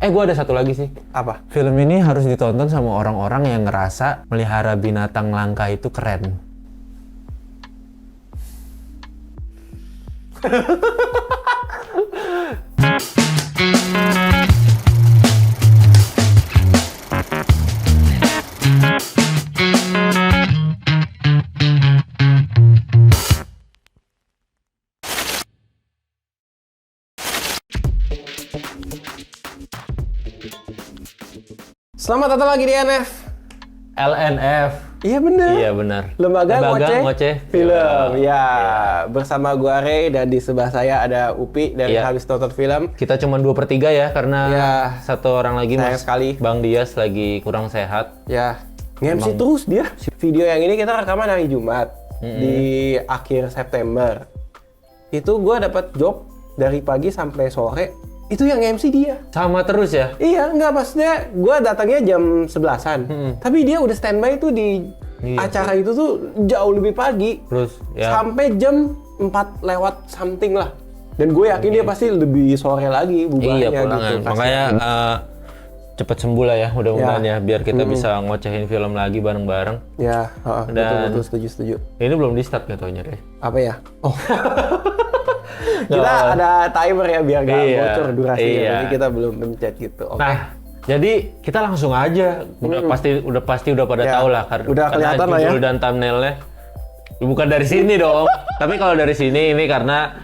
Gue ada satu lagi sih. Apa? Film ini harus ditonton sama orang-orang yang ngerasa melihara binatang langka itu keren. Selamat datang lagi di NF. LNF. Iya bener. Iya benar. Lembaga Ngoceh Film. Ya, bersama gua Ray dan di sebelah saya ada Upi dari Iya. Habis Nonton Film. Kita cuma 2/3 ya karena Iya. satu orang lagi Sayang sekali. Bang Dias lagi kurang sehat. Ya, nge-MC terus dia. Video yang ini kita rekaman hari Jumat di akhir September. Itu gua dapat job dari pagi sampai sore. Itu yang MC dia. Sama terus ya? Iya, enggak maksudnya gue datangnya jam 11-an. Tapi dia udah standby tuh di Iya. acara itu tuh jauh lebih pagi. Terus ya. Sampai jam 4 lewat something lah. Dan gue yakin dia pasti lebih sore lagi bubarnya Iya pulangan. gitu. Makanya cepet sembuh lah ya mudah-mudahan ya. Biar kita bisa ngocehin film lagi bareng-bareng. Ya, Dan- betul, setuju. Ini belum di start katanya deh. Apa ya? Oh. Kita ada timer ya biar nggak Iya, bocor durasinya. iya. Jadi kita belum mencet gitu. Oke. Nah, jadi kita langsung aja. Udah pasti pada Ya, tahu lah udah kelihatan lah ya. judul dan thumbnailnya. Bukan dari sini dong. Tapi kalau dari sini ini karena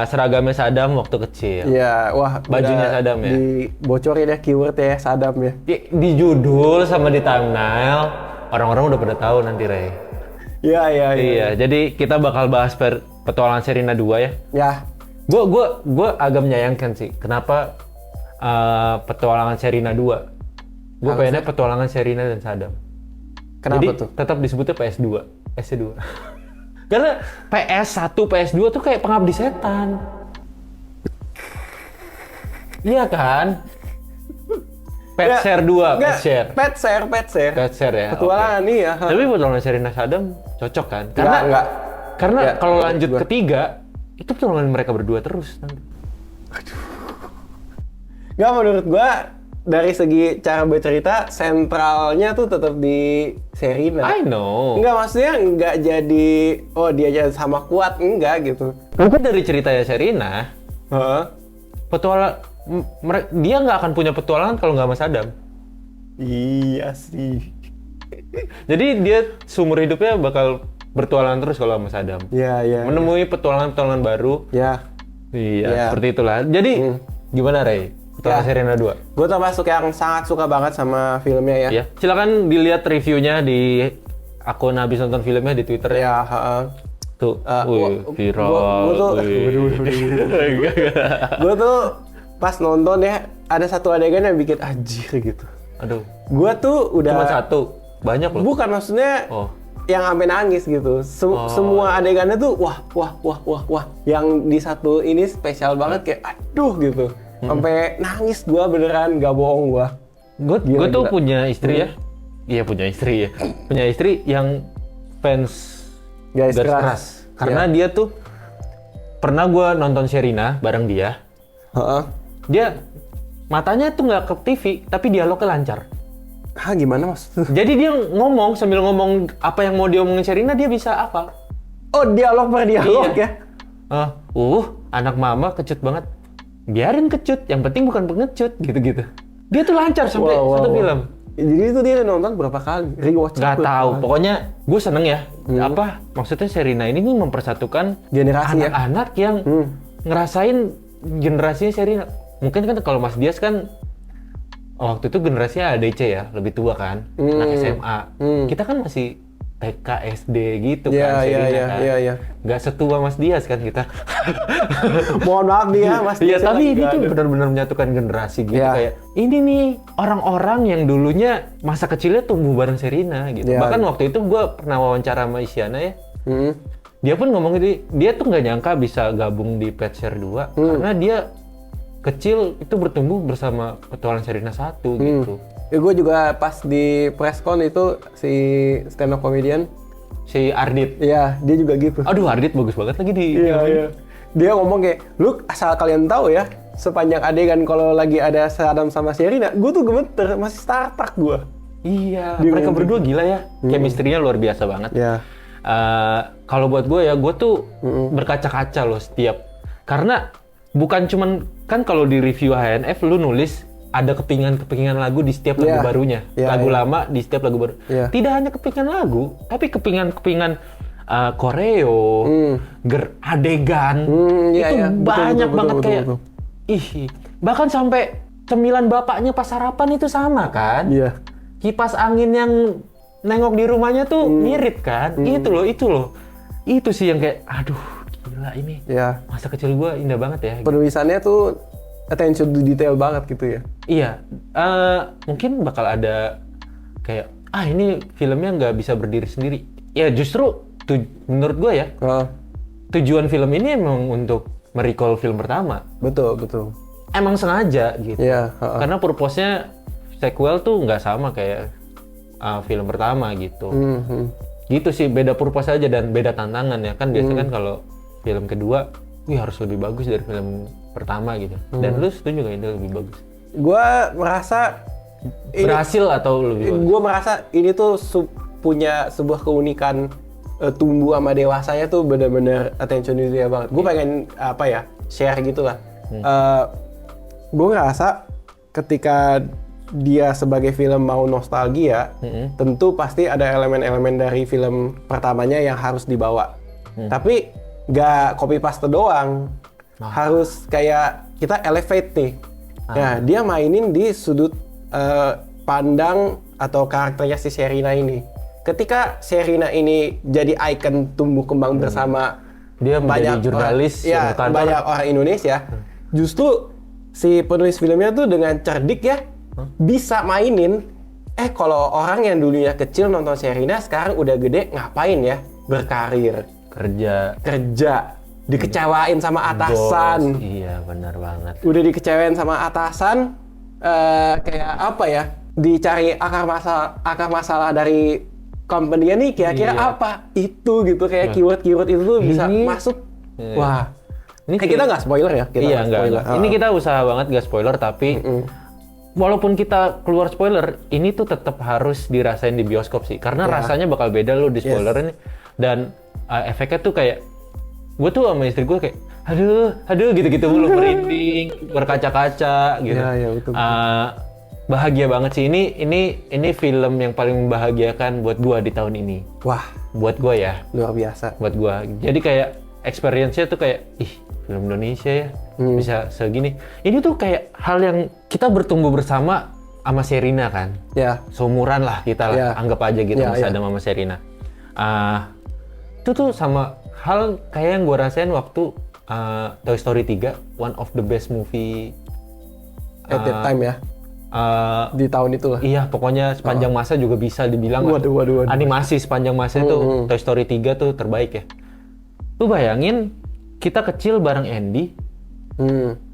seragamnya Saddam waktu kecil. Iya, wah. Bajunya udah Saddam ya? Dibocorin ya keyword ya Saddam ya. Di judul sama di thumbnail orang-orang udah pada tahu nanti Ray. Iya. Iya, jadi kita bakal bahas petualangan Sherina 2 ya. Ya, Gue agak menyayangkan sih, kenapa petualangan Sherina 2? Gue pengennya petualangan Sherina dan Saddam. kenapa Jadi tuh? tetap disebutnya PS2, PS2. Karena PS1, PS2 tuh kayak pengabdi setan. Iya kan? Pet Share 2, Pet Share. Pet share ya. oke. Petualangan nih ya. Tapi petualangan Sherina Saddam cocok kan? Enggak. Karena Ya, kalau lanjut gua- ketiga, itu petualangan mereka berdua terus nanti. Enggak, menurut gua dari segi cara bercerita sentralnya tuh tetap di Sherina. I know. Enggak, maksudnya enggak jadi dia jadi sama kuat, enggak gitu. Tapi dari ceritanya Sherina, Heeh. dia nggak akan punya petualangan kalau nggak sama Saddam. Iya sih. Jadi dia seumur hidupnya bakal bertualangan terus kalau sama Saddam. Iya. Menemui petualangan-petualangan baru. Ya. Iya, Iya. seperti itulah. Jadi gimana Ray? Petualangan Ya. Sherina 2. Gue termasuk yang sangat suka banget sama filmnya ya. Ya, silakan dilihat reviewnya di akun Habis Nonton Filmnya di Twitter ya. Ya, heeh. Tuh, wih, viral. Gua tuh, Enggak. gue tuh pas nonton ya ada satu adegan yang bikin anjir gitu. Aduh, Gue tuh udah cuma satu. Banyak loh. bukan maksudnya Oh. yang sampai nangis gitu. Semua adegannya tuh wah. Yang di satu ini spesial banget kayak aduh gitu. Sampai nangis gua beneran, gak bohong gua. Gue Gila, tuh gila. punya istri ya. Iya punya istri ya. Punya istri yang fans Garis garis keras. keras. Karena dia tuh pernah gue nonton Sherina bareng dia. Heeh. Dia matanya tuh nggak ke TV, tapi dialognya lancar. Hah, gimana maksudnya? Jadi dia ngomong sambil ngomong apa yang mau diomongin Sherina dia bisa apa? Oh, dialog per dialog Iya. ya. Anak mama kecut banget. Biarin kecut, yang penting bukan pengecut gitu-gitu. Dia tuh lancar sampai Wow. satu film. Jadi itu dia nonton berapa kali? Rewatch Nggak berapa tahu, kali? pokoknya gue seneng ya. Apa maksudnya Sherina ini nih mempersatukan Generasi ya. anak-anak yang ngerasain generasinya Sherina. Mungkin kan kalau Mas Dias kan waktu itu generasinya ADC ya, lebih tua kan, anak SMA. Kita kan masih TK, SD gitu kan, Sherina kan. Iya. Nggak setua Mas Dias kan kita. Mohon maaf nih ya, Mas. Iya, Dias tapi lagi ini nggak tuh ada. benar-benar menyatukan generasi gitu Iya. kayak ini nih orang-orang yang dulunya masa kecilnya tumbuh bareng Sherina gitu. Iya. Bahkan waktu itu gue pernah wawancara sama Isyana ya. Hmm. Dia pun ngomong gitu, dia tuh nggak nyangka bisa gabung di Pet Share 2 karena dia kecil itu bertumbuh bersama petualangan Sherina 1 gitu. Ya, gue juga pas di presscon itu si stand up comedian, Si Ardit. ya dia juga gitu. Aduh, Ardit bagus banget lagi di Iya. Dia ngomong kayak, lu asal kalian tahu ya, sepanjang adegan kalau lagi ada Saddam sama Sherina, gue tuh gemeter, masih starstruck gue. Iya, mereka berdua gila ya. Chemistry-nya luar biasa banget. Ya. Kalau buat gue ya, gue tuh berkaca-kaca loh setiap. Karena bukan cuman, kan kalau di review HNF lu nulis ada kepingan-kepingan lagu di setiap lagu barunya. Lagu lama di setiap lagu baru. Tidak hanya kepingan lagu, tapi kepingan-kepingan koreo, adegan, itu banyak banget kayak. Ih, bahkan sampai cemilan bapaknya pas sarapan itu sama kan? Iya. Kipas angin yang nengok di rumahnya tuh mirip kan? Itu loh. Itu sih yang kayak, aduh gila ini. Iya. Masa kecil gue indah banget ya. Penulisannya tuh attention to detail banget gitu ya. Iya. Mungkin bakal ada kayak, ini filmnya nggak bisa berdiri sendiri. Ya justru, menurut gue ya, tujuan film ini emang untuk merecall film pertama. Betul. Emang sengaja gitu. Iya. Karena purpose-nya sequel tuh nggak sama kayak film pertama gitu. Gitu sih, beda purpose aja dan beda tantangan ya. Kan biasanya kan kalau film kedua, harus lebih bagus dari film pertama gitu. Dan lu setuju nggak ini lebih bagus? Gua merasa berhasil atau lebih bagus? Gua merasa ini tuh punya sebuah keunikan tumbuh sama dewasanya tuh bener-bener attention to detail banget. Gue pengen share gitulah. Gue ngerasa ketika dia sebagai film mau nostalgia, tentu pasti ada elemen-elemen dari film pertamanya yang harus dibawa. Tapi nggak copy paste doang, harus kayak kita elevate nih. Nah, dia mainin di sudut pandang atau karakternya si Sherina ini. Ketika Sherina ini jadi ikon tumbuh kembang bersama dia menjadi jurnalis banyak orang Indonesia, justru si penulis filmnya tuh dengan cerdik ya bisa mainin kalau orang yang dulunya kecil nonton Sherina sekarang udah gede ngapain ya, berkarir, kerja dikecewain sama atasan. Bos, iya benar banget, udah dikecewain sama atasan, kayak apa ya, dicari akar masalah dari company nih kira-kira apa itu gitu, kayak keyword itu tuh bisa masuk. Wah, ini kita nggak spoiler ya, nggak. Ini kita usaha banget nggak spoiler, tapi walaupun kita keluar spoiler, ini tuh tetap harus dirasain di bioskop sih, karena rasanya bakal beda lo di spoilerin. Dan efeknya tuh kayak, gue tuh sama istri gue kayak, aduh gitu-gitu mulu, merinding, berkaca-kaca gitu. Betul. Bahagia banget sih, ini film yang paling membahagiakan buat gue di tahun ini. Wah, buat gue ya. Luar biasa. Buat gue, jadi kayak experience-nya tuh kayak, film Indonesia ya, bisa segini. Ini tuh kayak hal yang kita bertumbuh bersama sama Sherina kan. Seumuran lah kita lah, anggap aja gitu, Saddam sama Sherina. Itu tuh sama hal kayak yang gue rasain waktu Toy Story 3, one of the best movie at that time ya. Di tahun itu lah. Iya, pokoknya sepanjang masa juga bisa dibilang waduh. Animasi sepanjang masa itu Toy Story 3 tuh terbaik ya. Lu bayangin, kita kecil bareng Andy,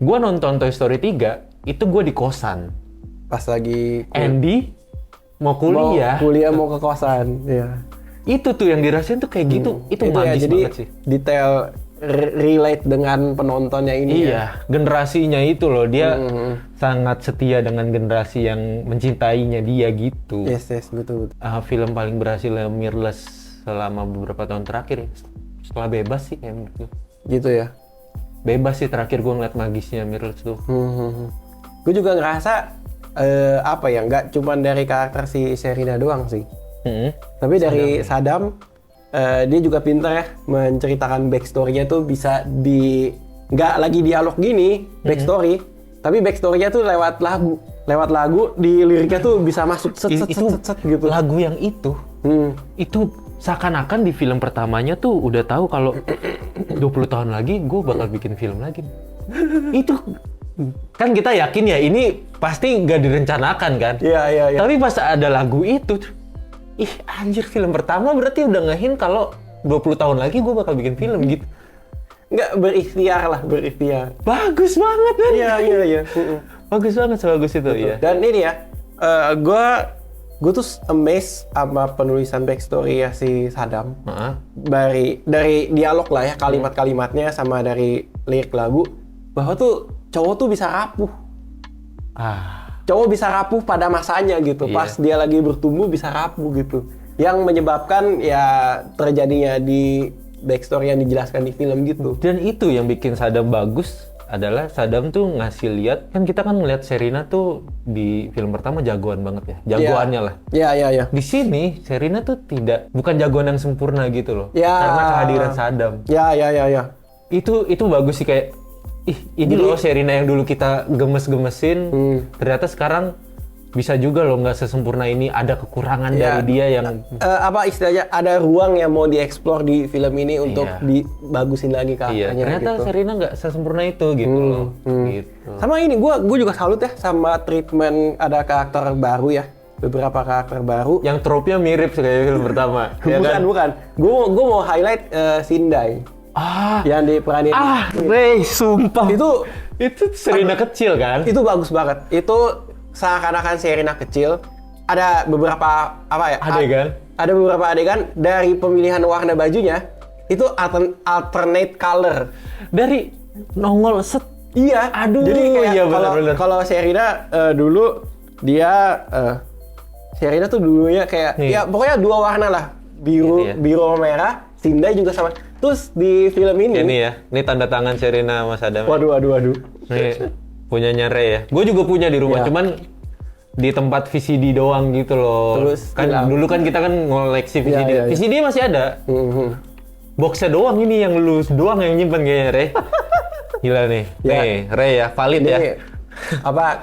gua nonton Toy Story 3, itu gua di kosan. Pas lagi Andy mau kuliah. Mau ke kosan, ya. Itu tuh yang dirasain tuh kayak gitu, itu magis banget sih. Detail relate dengan penontonnya ini. Iya, generasinya itu loh, dia sangat setia dengan generasi yang mencintainya dia gitu. Yes, betul. Film paling berhasil Mirrorless selama beberapa tahun terakhir ya. Setelah Bebas sih kayak menurut gue. Gitu ya? Bebas sih terakhir gue ngeliat magisnya Mirrorless tuh. Gue juga ngerasa, nggak cuma dari karakter si Sherina doang sih. Tapi dari Saddam, dia juga pintar ya menceritakan backstory-nya tuh bisa nggak lagi dialog gini, backstory, tapi backstory-nya tuh lewat lagu di liriknya tuh bisa masuk set gitu. Lagu yang itu seakan-akan di film pertamanya tuh udah tahu kalau 20 tahun lagi gue bakal bikin film lagi. Itu kan kita yakin ya ini pasti nggak direncanakan kan. Iya. Tapi pas ada lagu itu, anjir, film pertama berarti udah nge-hint kalau 20 tahun lagi gue bakal bikin film gitu. Nggak berikhtiar. Bagus banget kan? Iya. Bagus banget, sebagus itu. Betul. Ya. Dan ini ya, gue tuh amazed sama penulisan backstory ya si Saddam. Dari dialog lah ya, kalimat-kalimatnya sama dari lirik lagu, bahwa tuh cowok tuh bisa rapuh. Ah, Cowok bisa rapuh pada masanya gitu. Iya. Pas dia lagi bertumbuh bisa rapuh gitu. Yang menyebabkan ya terjadinya di backstory yang dijelaskan di film gitu. dan itu yang bikin Saddam bagus adalah Saddam tuh ngasih lihat, kan kita kan ngeliat Sherina tuh di film pertama jagoan banget ya, jagoannya lah. Iya. Di sini Sherina tuh bukan jagoan yang sempurna gitu loh, Ya. karena kehadiran Saddam. Ya. Itu bagus sih, kayak ini loh Sherina yang dulu kita gemes-gemesin, ternyata sekarang bisa juga loh nggak sesempurna ini, ada kekurangan Ya. dari dia yang Apa istilahnya, ada ruang yang mau dieksplor di film ini untuk Iya. dibagusin lagi karakternya ternyata gitu. Sherina nggak sesempurna itu gitu loh. Gitu. Sama ini, gue juga salut ya sama treatment ada karakter baru ya, beberapa karakter baru. Yang trope-nya mirip kayak film pertama. ya kan? Bukan. Gue mau highlight Sindai yang diperanin. Rey, sumpah. Itu Sherina kecil kan? itu bagus banget. Itu seakan-akan Sherina kecil. Ada beberapa Adegan. Ada beberapa adegan dari pemilihan warna bajunya itu alternate color. Dari nongol set. Iya. Aduh, Jadi kayak iya benar-benar. kalau Sherina dulu dia Sherina tuh dulunya kayak Nih. ya pokoknya dua warna lah, biru Ini ya. biru sama merah. Sindai juga sama. Terus di film ini, Ini ya, ini tanda tangan Sherina sama Saddam. waduh. Nih, punyanya Rey ya. Gue juga punya di rumah, Ya. cuman di tempat VCD doang gitu loh. Terus kan hilang. dulu kan kita kan ngoleksi VCD. Iya. VCD masih ada. Mhm. Boxnya doang ini yang lu doang yang nyimpen kayaknya, Rey. Gila nih. Ya. Nih, Rey ya, valid Ini ya.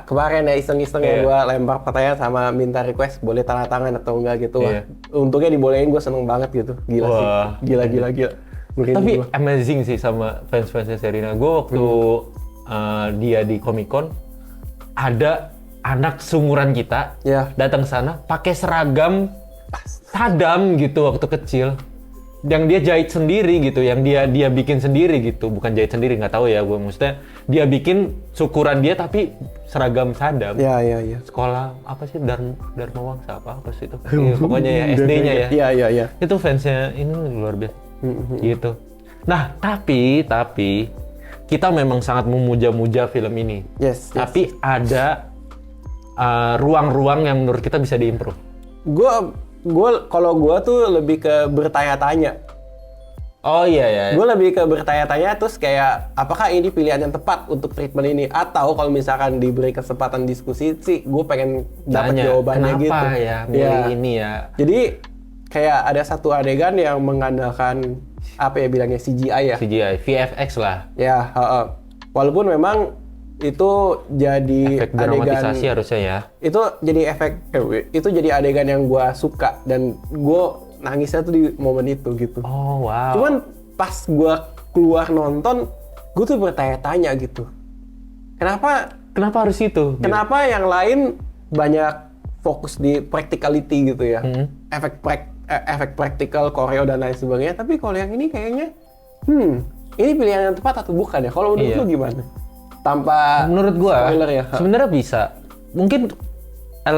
kemarin ya iseng-iseng ya Iya. gue lempar pertanyaan sama minta request boleh tanda tangan atau enggak gitu. Iya. Untungnya dibolehin, gue seneng banget gitu. Gila Wah. sih. Gila. Merinding Tapi gua. amazing sih sama fans-fansnya Sherina. Gue waktu dia di Comic Con, ada anak seumuran kita Ya. datang sana pakai seragam Saddam gitu waktu kecil, yang dia jahit sendiri gitu, yang dia bikin sendiri gitu, bukan jahit sendiri, nggak tahu ya gue, maksudnya dia bikin syukuran dia tapi seragam Saddam. Iya. Sekolah apa sih, Dharma Wangsa apa sih itu? Iya, pokoknya ya SD-nya ya. Iya. Itu fansnya ini luar biasa gitu. Nah tapi kita memang sangat memuja-muja film ini. Yes. Tapi ada ruang-ruang yang menurut kita bisa diimprove. Kalau gue tuh lebih ke bertanya-tanya. Oh iya. Gue lebih ke bertanya-tanya terus kayak apakah ini pilihan yang tepat untuk treatment ini, atau kalau misalkan diberi kesempatan diskusi sih gue pengen dapat Nanya, jawabannya kenapa gitu. ya milih ini ya? Jadi kayak ada satu adegan yang mengandalkan apa ya bilangnya CGI ya. CGI, VFX lah. Ya, walaupun memang itu jadi Efek dramatisasi harusnya ya. itu jadi adegan yang gue suka dan gue nangisnya tuh di momen itu gitu. Oh wow. Cuman pas gue keluar nonton, gue tuh bertanya-tanya gitu. Kenapa harus itu? Kenapa yang lain banyak fokus di practicality gitu ya, efek praktikal, koreo dan lain sebagainya. Tapi kalau yang ini kayaknya, ini pilihan yang tepat atau bukan ya? Kalau menurut lu gimana? Tanpa Menurut gua, spoiler ya. sebenarnya bisa. Mungkin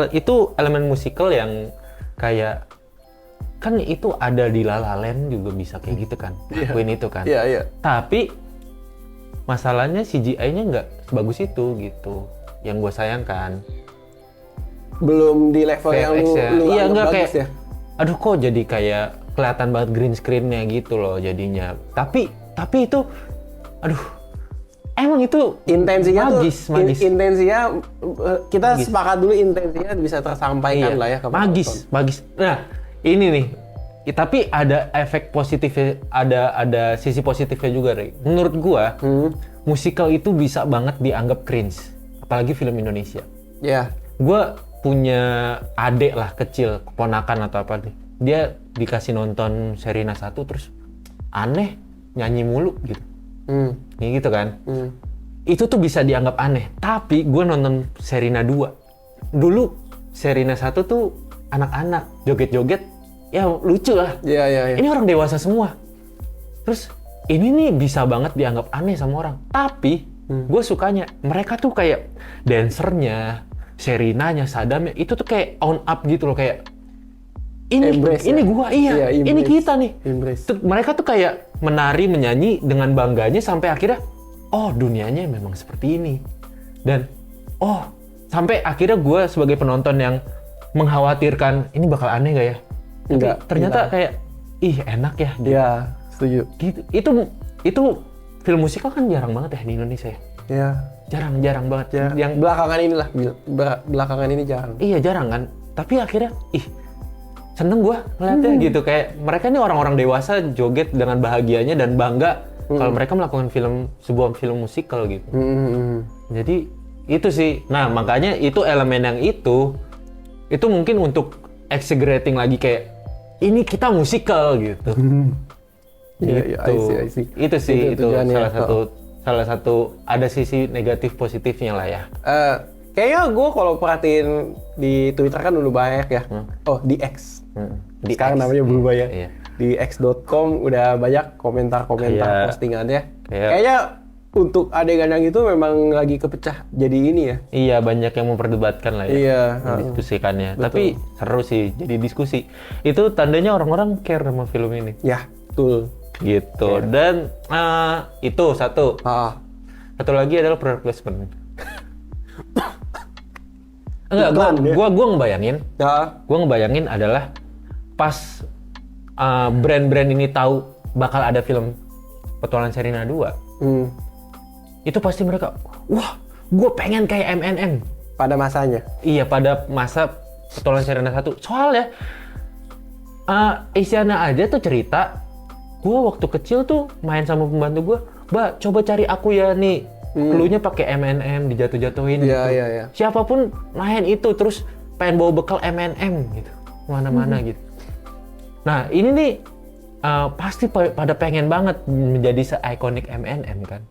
itu elemen musikal yang kayak, kan itu ada di La La Land juga bisa kayak gitu kan, lakuin itu kan. Iya. Tapi masalahnya CGI-nya nggak sebagus itu gitu. Yang gue sayangkan. Belum di level yang lu VFX-nya. Iya, anggap nggak bagus kayak, ya. aduh kok jadi kayak kelihatan banget green screen-nya gitu loh jadinya. Tapi itu, aduh, emang itu Intensinya magis. intensinya kita sepakat dulu intensinya bisa tersampaikan lah ya ke penonton. magis. Nah, ini nih. Tapi ada efek positifnya, ada sisi positifnya juga, Rey. Menurut gua, musikal itu bisa banget dianggap cringe, apalagi film Indonesia. Ya. Gua punya adek lah kecil, keponakan atau apa nih. Dia dikasih nonton Sherina 1 terus aneh, nyanyi mulu gitu. Ya gitu kan. Itu tuh bisa dianggap aneh. Tapi gue nonton Sherina 2. Dulu Sherina 1 tuh anak-anak, joget-joget, ya lucu lah. Iya. Ini orang dewasa semua. Terus ini nih bisa banget dianggap aneh sama orang. Tapi gue sukanya mereka tuh kayak dancernya, Sherinanya, Saddamnya itu tuh kayak on up gitu loh, kayak ini gua ini kita nih. Embrace. Mereka tuh kayak menari menyanyi dengan bangganya sampai akhirnya oh dunianya memang seperti ini. Dan oh sampai akhirnya gue sebagai penonton yang mengkhawatirkan ini bakal aneh gak ya? Enggak. Ternyata kayak ih enak ya. Gitu. Iya, setuju. Gitu. Itu film musikal kan jarang banget ya di Indonesia ya. Iya. Jarang banget. Ya. Yang belakangan inilah, belakangan ini jarang. Iya jarang kan. Tapi akhirnya seneng gue ngeliatnya gitu. Kayak mereka ini orang-orang dewasa joget dengan bahagianya dan bangga kalau mereka melakukan sebuah film musikal gitu. Jadi itu sih. Nah makanya itu elemen yang itu mungkin untuk exaggerating lagi kayak ini kita musikal gitu. Iya, I see. Itu sih itu salah satu ada sisi negatif positifnya lah ya. Kayaknya gue kalau perhatiin di Twitter kan dulu banyak ya. Oh di X. Sekarang namanya berubah ya. Iya. Di x.com udah banyak komentar-komentar postingannya. Kayaknya untuk adegan yang itu memang lagi kepecah jadi ini ya. Iya, banyak yang memperdebatkan lah ya. Iya. Mendiskusikannya. Tapi seru sih jadi diskusi. Itu tandanya orang-orang care sama film ini. Ya, betul. Gitu. Dan itu satu. Satu lagi adalah product placement. Enggak, gua ngebayangin. Gua ngebayangin adalah pas brand-brand ini tahu bakal ada film Petualangan Sherina 2. Itu pasti mereka, wah, gue pengen kayak MNM. Pada masanya? Iya, pada masa Petualangan Sherina 1. Soalnya, Isyana aja tuh cerita, gue waktu kecil tuh main sama pembantu gue, Mbak, coba cari aku ya nih. Cluenya pakai MNM, dijatuh-jatuhin gitu. Iya. Siapapun main itu, terus pengen bawa bekal MNM gitu. Mana-mana gitu. Nah, ini nih, pasti pada pengen banget menjadi se-ikonik MNM kan.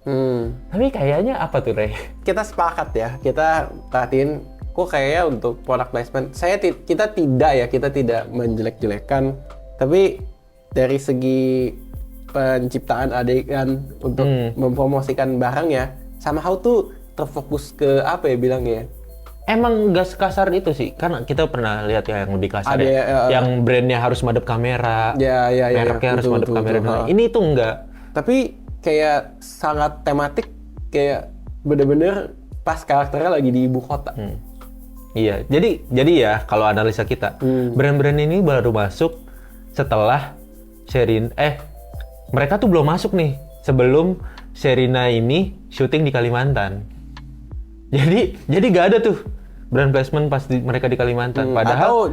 Tapi kayaknya apa tuh, Ray? Kita sepakat ya, kita perhatiin kok kayaknya untuk product placement, kita tidak menjelek-jelekan, tapi dari segi penciptaan adegan untuk mempromosikan barang ya, somehow tuh terfokus ke apa ya bilangnya? Emang nggak sekasar itu sih, karena kita pernah lihat ya yang lebih kasar yang brandnya harus madep kamera, mereknya harus madep kamera. Nah, ini tuh enggak. Tapi kayak sangat tematik, kayak bener-bener pas karakternya lagi di ibu kota. Iya, jadi ya kalau analisa kita, brand-brand ini baru masuk setelah mereka tuh belum masuk nih sebelum Sherina ini syuting di Kalimantan. Jadi nggak ada tuh brand placement pas mereka di Kalimantan. Padahal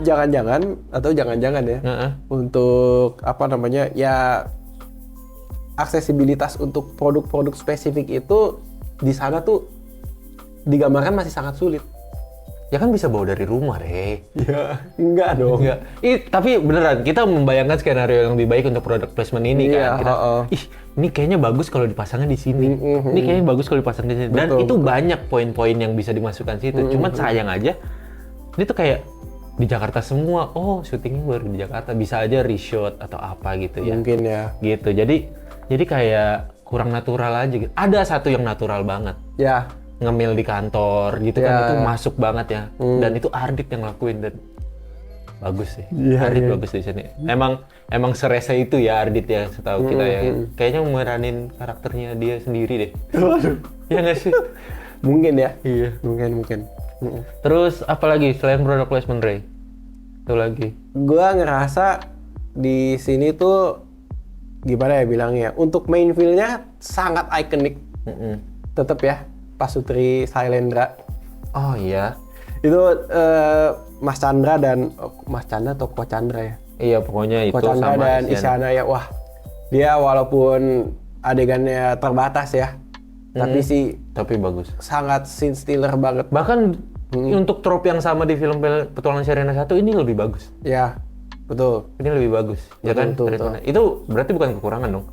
atau jangan-jangan ya untuk apa namanya ya aksesibilitas untuk produk-produk spesifik itu di sana tuh digambarkan masih sangat sulit. Ya kan bisa bawa dari rumah, Re. Ya, enggak dong. Enggak. Tapi beneran, kita membayangkan skenario yang lebih baik untuk product placement ini kan. Kita, ini kayaknya bagus kalau dipasangnya di sini. Ini kayaknya bagus kalau dipasang di sini. Dan itu banyak poin-poin yang bisa dimasukkan situ. Cuman sayang aja, ini tuh kayak di Jakarta semua. Oh, syutingnya baru di Jakarta. Bisa aja reshoot atau apa gitu ya. Mungkin ya. Gitu. Jadi kayak kurang natural aja gitu. Ada satu yang natural banget. Ya. Ngemil di kantor gitu kan, itu masuk banget ya. Dan itu Ardit yang lakuin dan bagus sih. Ardit bagus di sini. Emang serese itu ya Ardit ya, setahu kita ya. Kayaknya meranin karakternya dia sendiri deh. Ya nggak sih? Mungkin ya. Iya. Mungkin. Terus apa lagi selain product placement, Ray? Itu lagi. Gua ngerasa di sini tuh gimana ya bilangnya? Untuk main feel-nya sangat ikonik. Tetap ya. Pasutri Sailendra. Oh iya. Itu Mas Chandra dan Mas Chandra atau Ko Chandra ya? Iya pokoknya itu Ko Chandra sama dan Isyana ya. Wah, dia walaupun adegannya terbatas ya, tapi bagus. Sangat scene stealer banget. Bahkan untuk trope yang sama di film Petualangan Sherina 1 ini lebih bagus. Ya, betul. Ini lebih bagus, ya kan? Betul. Itu berarti bukan kekurangan dong?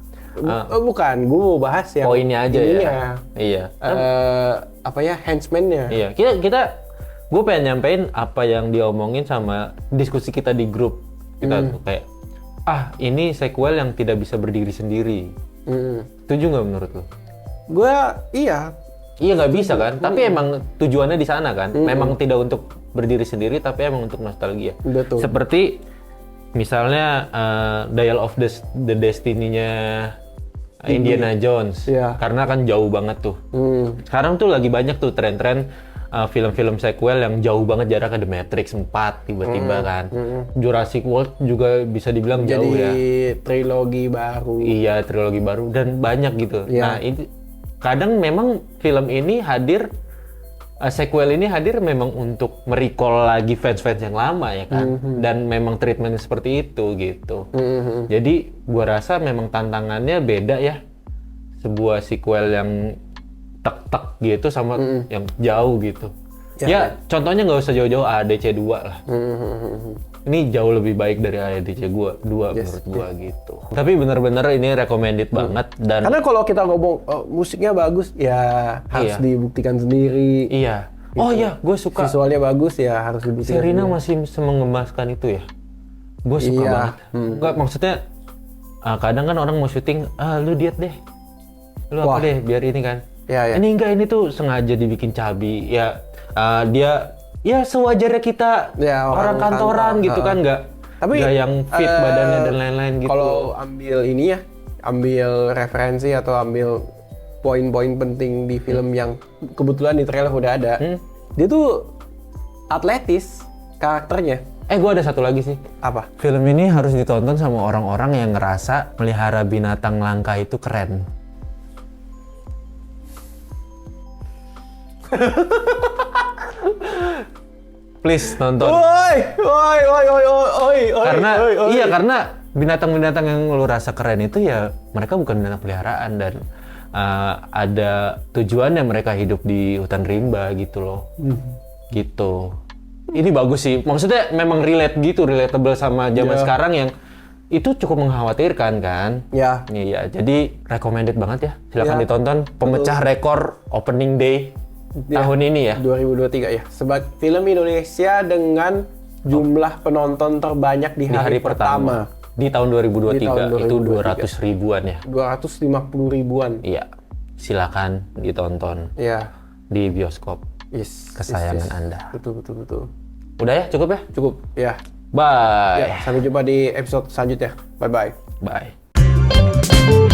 Bukan, gue mau bahas yang poinnya aja ya. Iya. Apa ya, henchman-nya. Iya, gue pengen nyampein apa yang dia omongin sama diskusi kita di grup. Kita tuh kayak, ini sequel yang tidak bisa berdiri sendiri. Setuju nggak menurut lo? Gue, iya. Iya nggak bisa kan, tapi emang tujuannya di sana kan. Memang tidak untuk berdiri sendiri, tapi emang untuk nostalgia. Betul. Seperti misalnya Dial of the Destiny-nya Indiana Jones. Iya. Karena kan jauh banget tuh. Sekarang tuh lagi banyak tuh tren-tren film-film sequel yang jauh banget jaraknya. The Matrix 4 tiba-tiba kan. Jurassic World juga bisa dibilang jauh ya. Jadi trilogi baru. Iya, trilogi baru dan banyak gitu. Iya. Nah, itu kadang memang film ini hadir sequel ini hadir memang untuk merecall lagi fans-fans yang lama ya kan. Dan memang treatmentnya seperti itu gitu. Jadi gua rasa memang tantangannya beda ya. Sebuah sequel yang tek-tek gitu sama yang jauh gitu. Ya, contohnya nggak usah jauh-jauh ADC 2 lah. Ini jauh lebih baik dari ADC 2 menurut gua gitu. Tapi bener-bener ini recommended banget dan Karena kalau kita ngomong musiknya bagus ya harus Iya. dibuktikan sendiri. iya. Oh iya, gue suka. Visualnya bagus ya harus dibuktikan. Serina sendiri. masih mengemaskan itu ya. Gue suka Iya. banget. Enggak, maksudnya kadang kan orang mau syuting, lu diet deh. Lu apa Wah. deh biar ini kan. Iya, iya. Ini enggak, ini tuh sengaja dibikin cabi. Ya dia ya sewajarnya kita Ya, orang kantoran kantor, gitu kan, enggak yang fit badannya dan lain-lain gitu. Kalau ambil ini ya, ambil referensi atau ambil poin-poin penting di film yang kebetulan di trailer udah ada, dia tuh atletis karakternya. Gue ada satu lagi sih. Apa? Film ini harus ditonton sama orang-orang yang ngerasa melihara binatang langka itu keren. Please nonton. Karena binatang-binatang yang lu rasa keren itu ya mereka bukan binatang peliharaan dan ada tujuannya mereka hidup di hutan rimba gitu loh. Gitu. Ini bagus sih. Maksudnya memang relatable sama zaman sekarang yang itu cukup mengkhawatirkan kan. Ya. Iya, jadi recommended banget ya. Silakan Ya, ditonton. Pemecah rekor opening day tahun ini ya. 2023 ya. Sebagai film Indonesia dengan jumlah penonton terbanyak di hari pertama. Di tahun 2023 Di tahun itu 2023. 200 ribuan ya. 250 ribuan. Iya. Silakan ditonton Ya. di bioskop Yes. kesayangan Anda. Betul. Udah ya, cukup ya? Cukup. Ya. Bye. Ya, sampai jumpa di episode selanjutnya. Bye-bye. Bye.